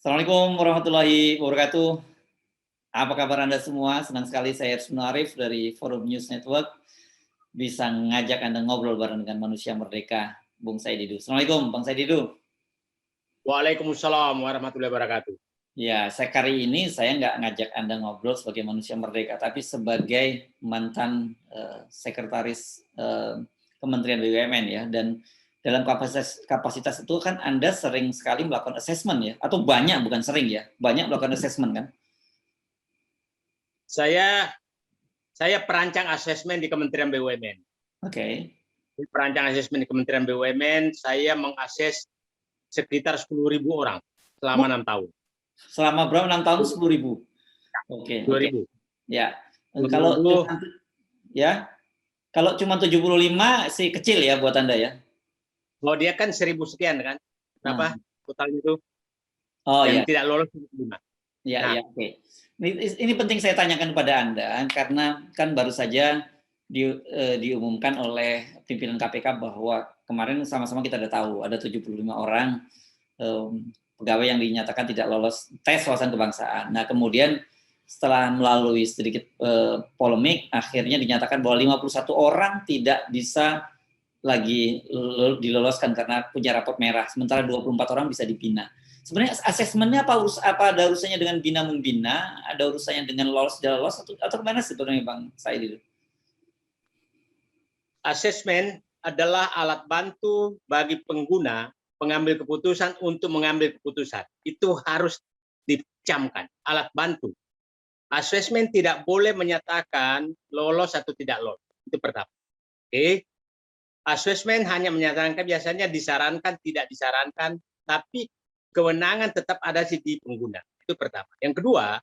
Assalamualaikum warahmatullahi wabarakatuh. Apa kabar Anda semua? Senang sekali saya Ersmino Arif dari Forum News Network bisa ngajak Anda ngobrol bareng dengan manusia merdeka, Bung Said Didu. Assalamualaikum, Bang Said Didu. Waalaikumsalam warahmatullahi wabarakatuh. Ya, kali ini saya nggak ngajak Anda ngobrol sebagai manusia merdeka, tapi sebagai mantan sekretaris Kementerian BUMN ya. Dan dalam kapasitas itu kan Anda sering sekali melakukan assessment ya, atau banyak, bukan sering ya, banyak melakukan assessment kan? Saya perancang asesmen di Kementerian BUMN. Oke. Perancang asesmen di Kementerian BUMN, saya mengakses sekitar 10.000 orang selama 6 tahun. Selama berapa? 6 tahun 10.000. Oke. 10.000. Ya. 10.000. Kalau cuma 75 sih kecil ya buat Anda ya. Oh, dia kan 1.000 sekian kan? Berapa totalnya itu? Oh yang ya. tidak lolos 5. Ya, nah, ya, oke. Ini penting saya tanyakan kepada Anda karena kan baru saja diumumkan oleh pimpinan KPK bahwa kemarin sama-sama kita udah tahu ada 75 orang pegawai yang dinyatakan tidak lolos tes wawasan kebangsaan. Nah, kemudian setelah melalui sedikit polemik, akhirnya dinyatakan bahwa 51 orang tidak bisa lagi diloloskan karena punya raport merah, sementara 24 orang bisa dibina. Sebenarnya asesmennya apa ada urusannya dengan bina membina, ada urusannya dengan lolos tidak lolos, atau kemana sebenarnya Bang Said itu? Asesmen adalah alat bantu bagi pengguna pengambil keputusan untuk mengambil keputusan. Itu harus dicamkan, alat bantu. Asesmen tidak boleh menyatakan lolos atau tidak lolos. Itu pertama. Oke. Asesmen hanya menyatakan biasanya disarankan, tidak disarankan, tapi kewenangan tetap ada di pengguna. Itu pertama. Yang kedua,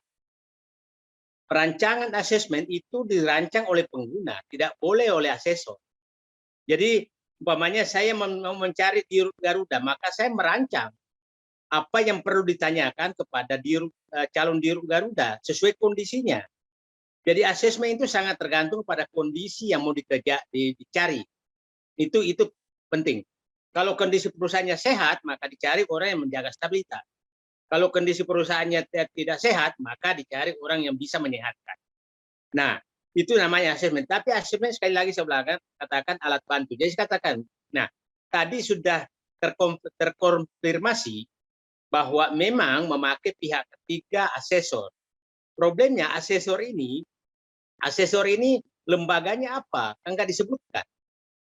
perancangan asesmen itu dirancang oleh pengguna, tidak boleh oleh asesor. Jadi, umpamanya saya mau mencari dirut Garuda, maka saya merancang apa yang perlu ditanyakan kepada calon dirut Garuda sesuai kondisinya. Jadi asesmen itu sangat tergantung pada kondisi yang mau dicari. Itu penting. Kalau kondisi perusahaannya sehat, maka dicari orang yang menjaga stabilitas. Kalau kondisi perusahaannya tidak sehat, maka dicari orang yang bisa menyehatkan. Nah, itu namanya asesmen. Tapi asesmen sekali lagi saya katakan alat bantu. Jadi saya katakan, nah tadi sudah terkonfirmasi bahwa memang memakai pihak ketiga asesor. Problemnya asesor ini lembaganya apa? Enggak disebutkan.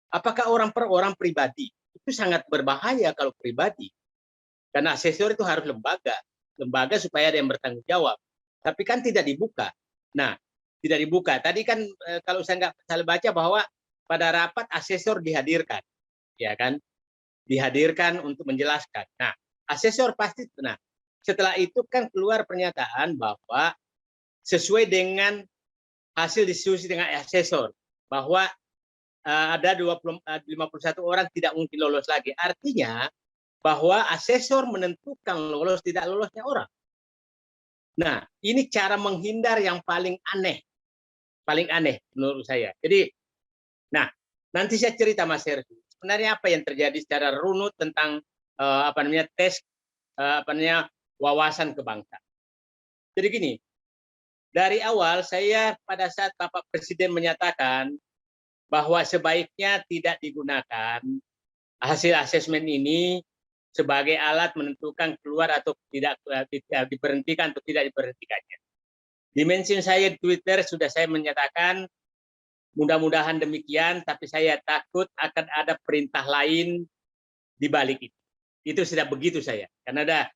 Apakah orang per orang pribadi? Itu sangat berbahaya kalau pribadi. Karena asesor itu harus lembaga supaya ada yang bertanggung jawab. Tapi kan tidak dibuka. Nah, tidak dibuka. Tadi kan kalau saya nggak salah baca bahwa pada rapat asesor dihadirkan, ya kan? Dihadirkan untuk menjelaskan. Nah, asesor pasti. Nah, setelah itu kan keluar pernyataan bahwa sesuai dengan hasil diskusi dengan asesor bahwa ada 51 orang tidak mungkin lolos lagi. Artinya bahwa asesor menentukan lolos tidak lolosnya orang. Nah, ini cara menghindar yang paling aneh menurut saya. Jadi, nah nanti saya cerita Mas Herfi, sebenarnya apa yang terjadi secara runut tentang tes wawasan kebangsaan. Jadi gini, dari awal saya pada saat Bapak Presiden menyatakan bahwa sebaiknya tidak digunakan hasil asesmen ini sebagai alat menentukan keluar atau tidak diberhentikan atau tidak diberhentikannya. Di mention saya di Twitter sudah saya menyatakan mudah-mudahan demikian, tapi saya takut akan ada perintah lain di balik itu. Itu sudah begitu saya. Karena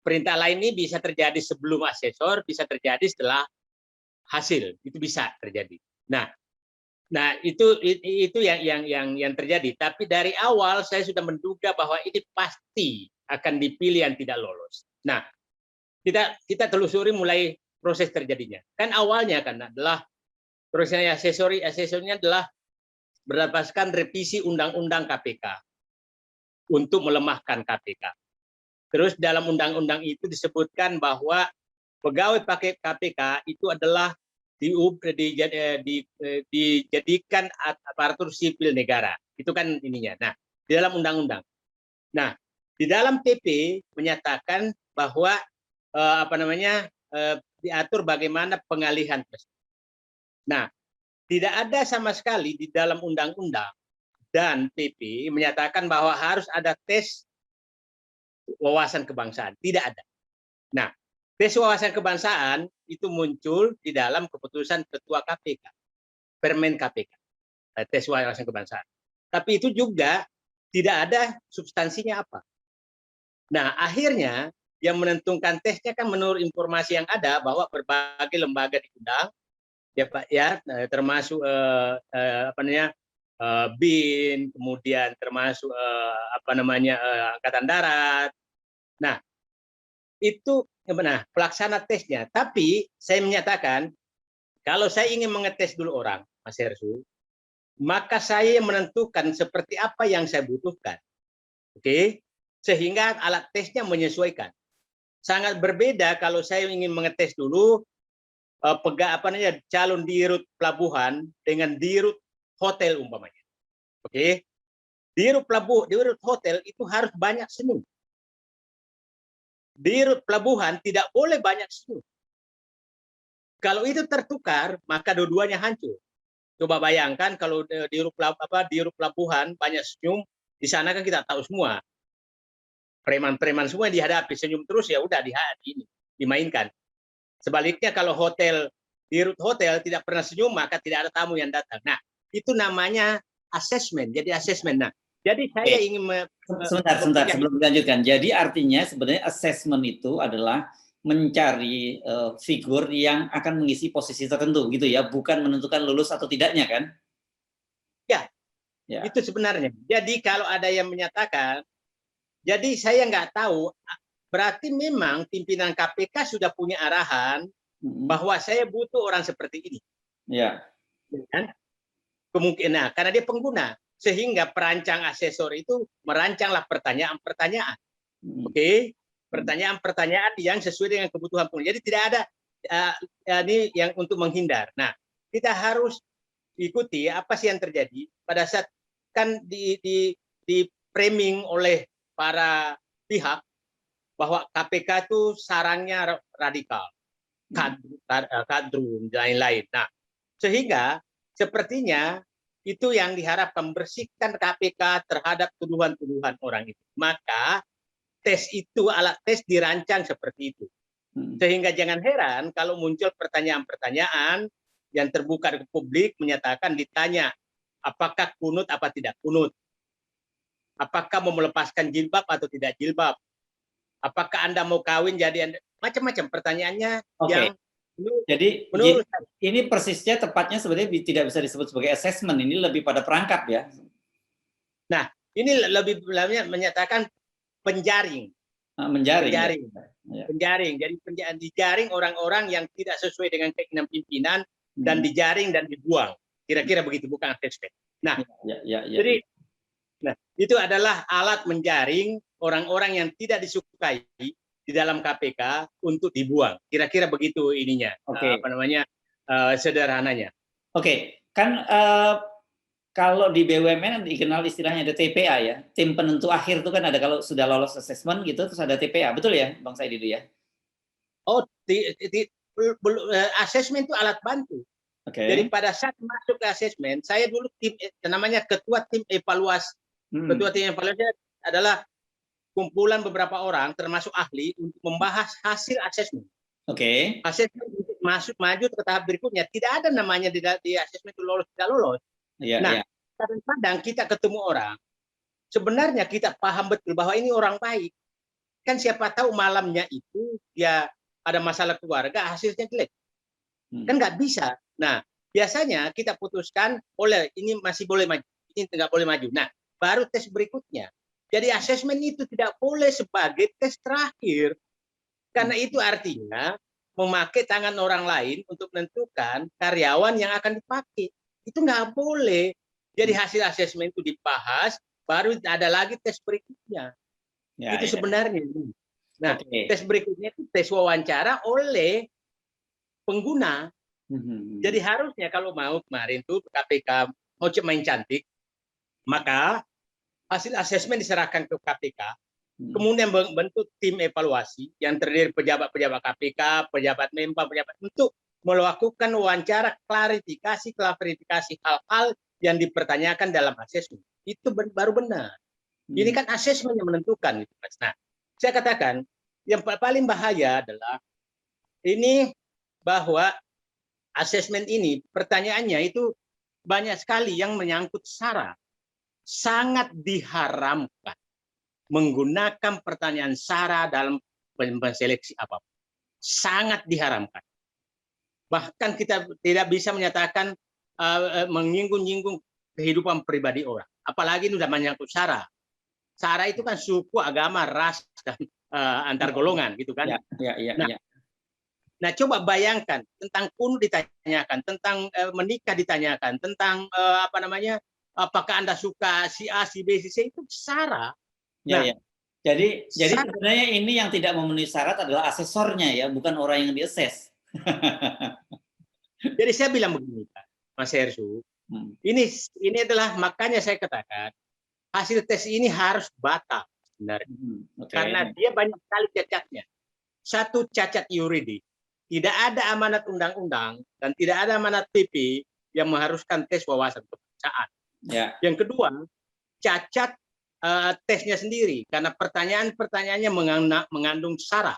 perintah lain ini bisa terjadi sebelum asesor, bisa terjadi setelah hasil. Itu bisa terjadi. Nah, itu yang terjadi. Tapi dari awal saya sudah menduga bahwa ini pasti akan dipilih yang tidak lolos. Nah, kita telusuri mulai proses terjadinya. Kan awalnya kan adalah prosesnya asesornya adalah berdasarkan revisi Undang-Undang KPK untuk melemahkan KPK. Terus dalam undang-undang itu disebutkan bahwa pegawai KPK itu adalah dijadikan aparatur sipil negara. Itu kan ininya. Nah, di dalam undang-undang. Nah, Di dalam PP menyatakan bahwa diatur bagaimana pengalihan tes. Nah, tidak ada sama sekali di dalam undang-undang dan PP menyatakan bahwa harus ada tes wawasan kebangsaan. Tidak ada. Nah, tes wawasan kebangsaan itu muncul di dalam keputusan Ketua KPK, Permen KPK, tes wawasan kebangsaan. Tapi itu juga tidak ada substansinya apa. Nah, akhirnya yang menentukan tesnya kan menurut informasi yang ada bahwa berbagai lembaga diundang, ya Pak ya, termasuk BIN, kemudian termasuk Angkatan Darat. Nah, itu pelaksana tesnya. Tapi saya menyatakan kalau saya ingin mengetes dulu orang, Mas Hersu, maka saya menentukan seperti apa yang saya butuhkan. Oke? Sehingga alat tesnya menyesuaikan. Sangat berbeda kalau saya ingin mengetes dulu calon dirut pelabuhan dengan dirut hotel umpamanya. Oke? Dirut hotel itu harus banyak senyum. Dirut pelabuhan tidak boleh banyak senyum. Kalau itu tertukar, maka dua-duanya hancur. Coba bayangkan kalau dirut pelabuhan banyak senyum, di sana kan kita tahu semua. Preman-preman semua dihadapi, senyum terus ya udah dimainkan. Sebaliknya kalau dirut hotel tidak pernah senyum, maka tidak ada tamu yang datang. Nah, itu namanya asesmen. Jadi asesmen. Nah, jadi saya ingin sebentar sebelum dilanjutkan. Jadi artinya sebenarnya assessment itu adalah mencari figur yang akan mengisi posisi tertentu gitu ya, bukan menentukan lulus atau tidaknya kan? Ya. Itu sebenarnya. Jadi kalau ada yang menyatakan, jadi saya nggak tahu, berarti memang pimpinan KPK sudah punya arahan bahwa saya butuh orang seperti ini. Ya. Kan? Kemungkinan karena dia pengguna, sehingga perancang asesor itu merancanglah pertanyaan-pertanyaan. Oke? Pertanyaan-pertanyaan yang sesuai dengan kebutuhan pengguna. Jadi tidak ada ini yang untuk menghindar. Nah, kita harus ikuti apa sih yang terjadi pada saat kan di framing oleh para pihak bahwa KPK itu sarangnya radikal, kadrun, dan lain-lain. Nah, sehingga sepertinya itu yang diharapkan membersihkan KPK terhadap tuduhan-tuduhan orang itu. Maka alat tes dirancang seperti itu. Sehingga jangan heran kalau muncul pertanyaan-pertanyaan yang terbuka ke publik menyatakan ditanya apakah kunut apa tidak kunut, apakah mau melepaskan jilbab atau tidak jilbab, apakah Anda mau kawin jadi macam-macam pertanyaannya. Yang jadi ini persisnya tepatnya sebenarnya tidak bisa disebut sebagai assessment, ini lebih pada perangkap ya. Nah, ini lebih menyatakan penjaring. Penjaring. Jadi dijaring orang-orang yang tidak sesuai dengan keinginan pimpinan dan dijaring dan dibuang. Kira-kira begitu, bukan assessment. Nah, jadi itu adalah alat menjaring orang-orang yang tidak disukai di dalam KPK untuk dibuang. Kira-kira begitu ininya. Sederhananya. Kan kalau di BUMN dikenal istilahnya ada TPA ya, tim penentu akhir itu kan ada kalau sudah lolos assessment gitu terus ada TPA, betul ya Bang Said itu ya? Oh, assessment itu alat bantu. Jadi pada saat masuk ke asesmen, saya dulu namanya ketua tim evaluasi. Ketua tim evaluasi adalah kumpulan beberapa orang termasuk ahli untuk membahas hasil asesmen. Asesmen untuk maju ke tahap berikutnya. Tidak ada namanya di asesmen itu lolos tidak lolos. Kadang-kadang kita ketemu orang, sebenarnya kita paham betul bahwa ini orang baik. Kan siapa tahu malamnya itu dia ada masalah keluarga, hasilnya jelek. Kan nggak bisa. Nah, biasanya kita putuskan, ini masih boleh maju, ini tidak boleh maju. Nah, baru tes berikutnya. Jadi asesmen itu tidak boleh sebagai tes terakhir. Karena itu artinya memakai tangan orang lain untuk menentukan karyawan yang akan dipakai. Itu nggak boleh. Jadi hasil asesmen itu dibahas, baru ada lagi tes berikutnya. Itu sebenarnya. Nah, tes berikutnya itu tes wawancara oleh pengguna. Jadi harusnya kalau mau kemarin tuh KPK mau main cantik, maka hasil asesmen diserahkan ke KPK, Kemudian bentuk tim evaluasi yang terdiri pejabat-pejabat KPK, pejabat Menpa, pejabat untuk melakukan wawancara klarifikasi hal-hal yang dipertanyakan dalam asesmen. Itu baru benar. Ini kan asesmen yang menentukan. Nah, saya katakan yang paling bahaya adalah ini bahwa asesmen ini pertanyaannya itu banyak sekali yang menyangkut SARA. Sangat diharamkan menggunakan pertanyaan SARA dalam seleksi apapun. Sangat diharamkan. Bahkan kita tidak bisa menyatakan menyinggung-nyinggung kehidupan pribadi orang. Apalagi itu sudah menyangkut SARA. SARA itu kan suku, agama, ras, dan antar golongan, gitu kan? Nah, coba bayangkan tentang kuno ditanyakan, tentang menikah ditanyakan, tentang apakah Anda suka si A, si B, si C, itu SARA. Nah, jadi sebenarnya ini yang tidak memenuhi syarat adalah asesornya ya, bukan orang yang diases. Jadi saya bilang begini, Pak, Mas Hersu, ini adalah makanya saya katakan hasil tes ini harus batal sebenarnya, karena dia banyak sekali cacatnya. Satu, cacat yuridis, tidak ada amanat undang-undang dan tidak ada amanat PP yang mengharuskan tes wawasan kebangsaan. Yang kedua, cacat tesnya sendiri karena pertanyaan-pertanyaannya mengandung SARA.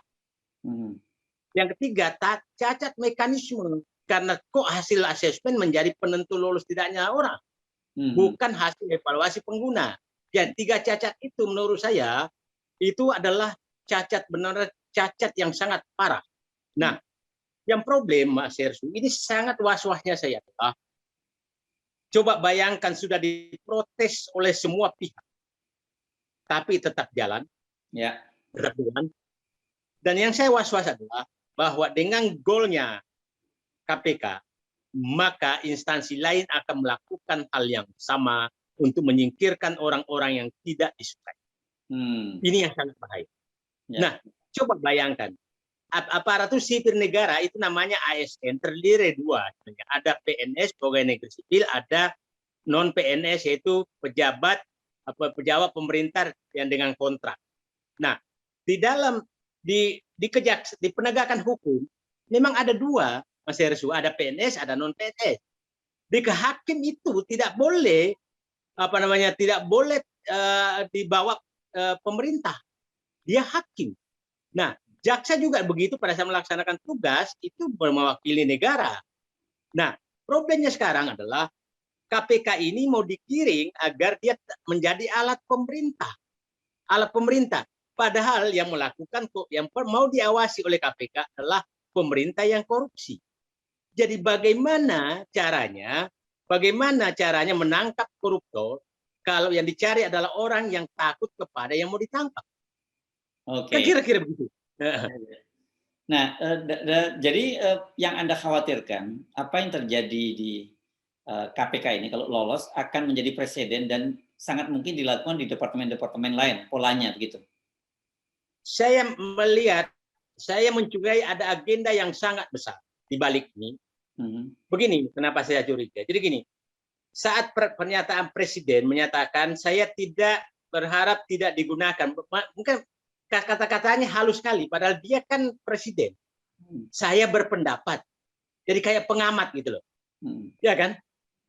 Yang ketiga, cacat mekanisme karena kok hasil asesmen menjadi penentu lulus tidaknya orang, bukan hasil evaluasi pengguna. Jadi 3 cacat itu menurut saya itu adalah cacat yang sangat parah. Nah, yang problem Mas Hersu, ini sangat was-wasnya saya adalah, coba bayangkan sudah diprotes oleh semua pihak, tapi tetap jalan. Tetap jalan. Dan yang saya was-was adalah bahwa dengan golnya KPK, maka instansi lain akan melakukan hal yang sama untuk menyingkirkan orang-orang yang tidak disukai. Ini yang sangat bahaya. Nah, coba bayangkan, aparatur sipil negara itu namanya ASN, terdiri 2. Ada PNS, pegawai negeri sipil, ada non-PNS, yaitu pejabat pemerintah yang dengan kontrak. Nah, di dalam di penegakan hukum memang ada 2, Mas Hersu, ada PNS, ada non-PNS. Di hakim itu tidak boleh tidak boleh dibawa pemerintah. Dia hakim. Nah, jaksa juga begitu pada saat melaksanakan tugas itu mewakili negara. Nah, problemnya sekarang adalah KPK ini mau digiring agar dia menjadi alat pemerintah. Alat pemerintah. Padahal yang melakukan, yang mau diawasi oleh KPK adalah pemerintah yang korupsi. Jadi bagaimana caranya menangkap koruptor kalau yang dicari adalah orang yang takut kepada yang mau ditangkap? Kan kira-kira begitu. Nah, jadi yang Anda khawatirkan, apa yang terjadi di KPK ini kalau lolos akan menjadi presiden dan sangat mungkin dilakukan di departemen-departemen lain, polanya begitu? Saya melihat, saya mencurigai ada agenda yang sangat besar di balik ini. Begini, kenapa saya curiga? Jadi gini, saat pernyataan presiden menyatakan saya tidak berharap tidak digunakan, mungkin kata-katanya halus sekali, padahal dia kan presiden. Saya berpendapat, jadi kayak pengamat gitu loh, ya kan?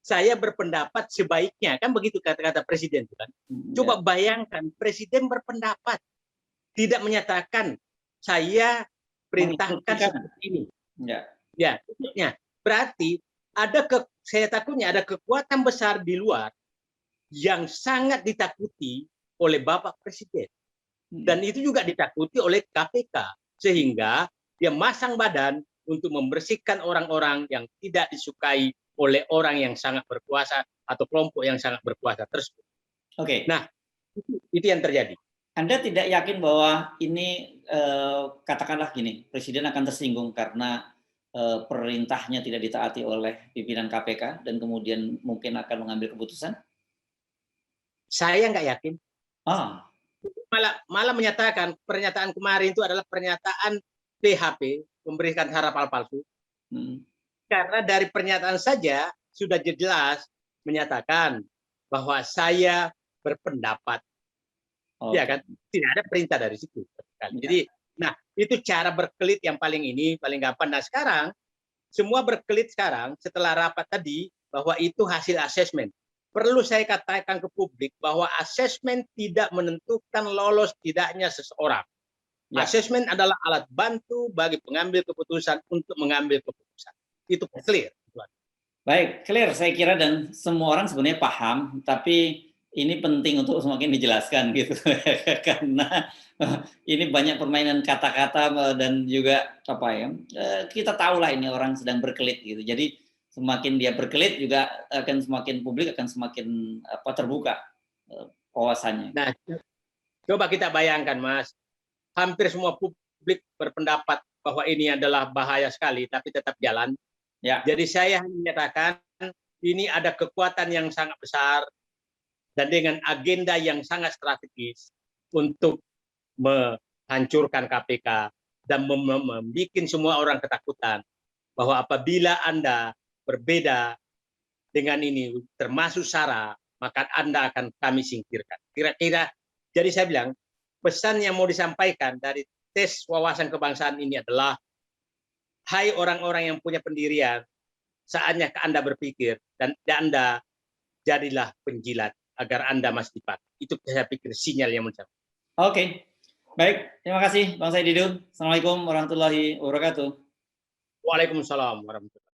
Saya berpendapat sebaiknya, kan begitu kata-kata presiden itu kan. Coba bayangkan presiden berpendapat, tidak menyatakan saya perintahkan seperti ini. Ya, berarti saya takutnya ada kekuatan besar di luar yang sangat ditakuti oleh Bapak Presiden. Dan itu juga ditakuti oleh KPK. Sehingga dia masang badan untuk membersihkan orang-orang yang tidak disukai oleh orang yang sangat berkuasa atau kelompok yang sangat berkuasa tersebut. Nah, itu yang terjadi. Anda tidak yakin bahwa ini, katakanlah gini, Presiden akan tersinggung karena perintahnya tidak ditaati oleh pimpinan KPK dan kemudian mungkin akan mengambil keputusan? Saya nggak yakin. Malah menyatakan pernyataan kemarin itu adalah pernyataan PHP, memberikan harapan palsu. Karena dari pernyataan saja sudah jelas menyatakan bahwa saya berpendapat. Ya Oke. kan? Tidak ada perintah dari situ. Ya. Jadi, nah itu cara berkelit yang paling gampang. Nah sekarang semua berkelit sekarang setelah rapat tadi bahwa itu hasil asesmen. Perlu saya katakan ke publik bahwa asesmen tidak menentukan lolos tidaknya seseorang. Ya. Asesmen adalah alat bantu bagi pengambil keputusan untuk mengambil keputusan. Itu clear. Baik, clear saya kira dan semua orang sebenarnya paham, tapi ini penting untuk semakin dijelaskan gitu karena ini banyak permainan kata-kata dan juga apa ya, kita tahu lah ini orang sedang berkelit gitu. Jadi semakin dia berkelit juga akan semakin publik akan semakin apa terbuka wawasannya. Nah, coba kita bayangkan Mas, hampir semua publik berpendapat bahwa ini adalah bahaya sekali, tapi tetap jalan. Ya. Jadi saya menyatakan ini ada kekuatan yang sangat besar dan dengan agenda yang sangat strategis untuk menghancurkan KPK dan membuat semua orang ketakutan bahwa apabila Anda berbeda dengan ini termasuk SARA, maka Anda akan kami singkirkan. Kira-kira, jadi saya bilang, pesan yang mau disampaikan dari tes wawasan kebangsaan ini adalah, hai orang-orang yang punya pendirian, saatnya Anda berpikir, dan Anda jadilah penjilat, agar Anda masih dipakai. Itu saya pikir sinyal yang mencapai. Oke, baik. Terima kasih Bang Said Didu. Assalamualaikum warahmatullahi wabarakatuh. Waalaikumsalam warahmatullahi wabarakatuh.